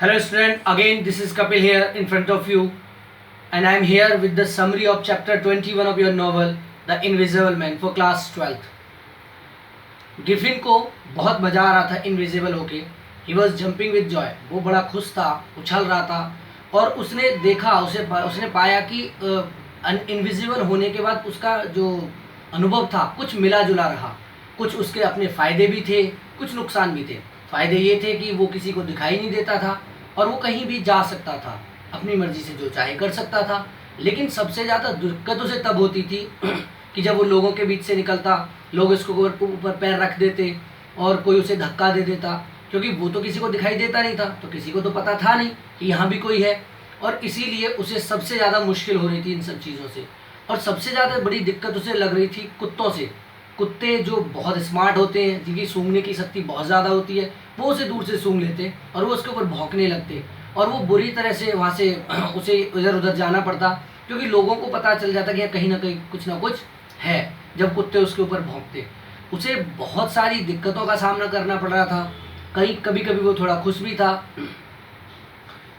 Hello student, again this is Kapil here in front of you and I am here with the summary of chapter 21 of your novel The Invisible Man for class 12th. Griffin को बहुत मज़ा आ रहा था invisible होके. He was jumping with joy. वो बड़ा खुश था, उछल रहा था और उसने देखा उसने पाया कि इनविजिबल होने के बाद उसका जो अनुभव था कुछ मिला जुला रहा. कुछ उसके अपने फ़ायदे भी थे, कुछ नुकसान भी थे. फ़ायदे ये थे कि वो किसी को दिखाई नहीं देता था और वो कहीं भी जा सकता था, अपनी मर्ज़ी से जो चाहे कर सकता था. लेकिन सबसे ज़्यादा दिक्कत उसे तब होती थी कि जब वो लोगों के बीच से निकलता, लोग इसको ऊपर पैर रख देते और कोई उसे धक्का दे देता, क्योंकि वो तो किसी को दिखाई देता नहीं था, तो किसी को तो पता था नहीं कि यहाँ भी कोई है. और इसीलिए उसे सबसे ज़्यादा मुश्किल हो रही थी इन सब चीज़ों से. और सबसे ज़्यादा बड़ी दिक्कत उसे लग रही थी कुत्तों से. कुत्ते जो बहुत स्मार्ट होते हैं, जिनकी सूंघने की शक्ति बहुत ज़्यादा होती है, वो उसे दूर से सूंघ लेते और वो उसके ऊपर भौंकने लगते और वो बुरी तरह से वहाँ से उसे इधर उधर जाना पड़ता, क्योंकि लोगों को पता चल जाता कि कहीं ना कुछ है जब कुत्ते उसके ऊपर भौंकते. उसे बहुत सारी दिक्कतों का सामना करना पड़ रहा था. कभी कभी वो थोड़ा खुश भी था.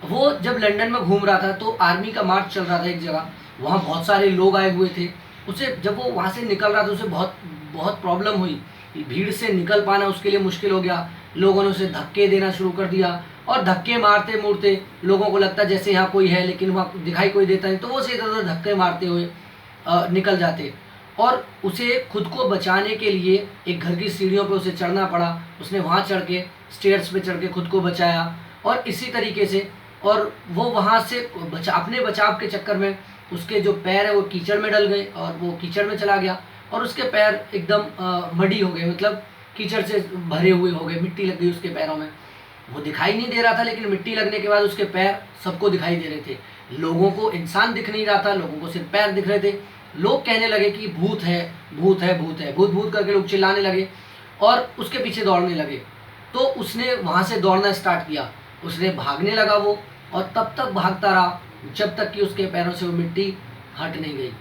वो जब लंदन में घूम रहा था तो आर्मी का मार्च चल रहा था एक जगह, वहाँ बहुत सारे लोग आए हुए थे. उसे जब वो वहाँ से निकल रहा था उसे बहुत बहुत प्रॉब्लम हुई. भीड़ से निकल पाना उसके लिए मुश्किल हो गया. लोगों ने उसे धक्के देना शुरू कर दिया और धक्के मारते मूरते लोगों को लगता जैसे यहाँ कोई है, लेकिन वहाँ दिखाई कोई देता नहीं, तो वो उसे इधर उधर धक्के मारते हुए निकल जाते. और उसे खुद को बचाने के लिए एक घर की सीढ़ियों पे उसे चढ़ना पड़ा. उसने वहाँ चढ़ के स्टेयर्स पे चढ़ के खुद को बचाया. और इसी तरीके से और वो वहाँ से अपने बचाव के चक्कर में उसके जो पैर है वो कीचड़ में डल गए और वो कीचड़ में चला गया और उसके पैर एकदम मडी हो गए, मतलब कीचड़ से भरे हुए हो गए. मिट्टी लग गई उसके पैरों में. वो दिखाई नहीं दे रहा था, लेकिन मिट्टी लगने के बाद उसके पैर सबको दिखाई दे रहे थे. लोगों को इंसान दिख नहीं रहा था, लोगों को सिर्फ पैर दिख रहे थे. लोग कहने लगे कि भूत है, भूत है, भूत है, भूत भूत करके लोग चिल्लाने लगे और उसके पीछे दौड़ने लगे. तो उसने वहाँ से दौड़ना स्टार्ट किया. उसने भागने लगा वो, और तब तक भागता रहा जब तक कि उसके पैरों से वो मिट्टी हट नहीं गई.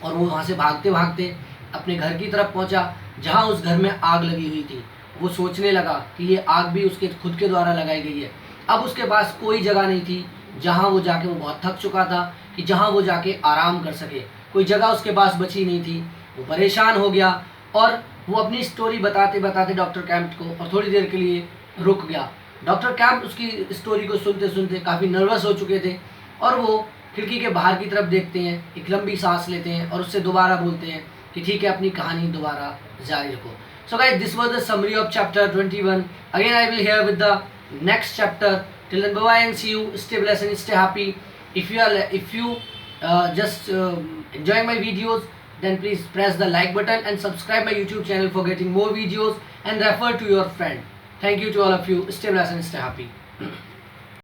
और वो वहाँ से भागते भागते अपने घर की तरफ पहुँचा, जहाँ उस घर में आग लगी हुई थी. वो सोचने लगा कि ये आग भी उसके खुद के द्वारा लगाई गई है. अब उसके पास कोई जगह नहीं थी जहाँ वो जाके, वो बहुत थक चुका था कि जहाँ वो जाके आराम कर सके. कोई जगह उसके पास बची नहीं थी. वो परेशान हो गया और वो अपनी स्टोरी बताते बताते डॉक्टर कैम्प को और थोड़ी देर के लिए रुक गया. डॉक्टर कैम्प उसकी स्टोरी को सुनते सुनते काफ़ी नर्वस हो चुके थे और वो खिड़की के बाहर की तरफ देखते हैं, एक लंबी सांस लेते हैं और उससे दोबारा बोलते हैं कि ठीक है, अपनी कहानी दोबारा जारी रखो. So guys, this was the summary of chapter 21. Again I will here with the next chapter. Till then, bye bye and see you. Stay blessed and stay happy. If you just enjoying my videos, then please press the like button and subscribe my YouTube channel for getting more videos and refer to your friend. Thank you to all of you. Stay blessed and stay happy.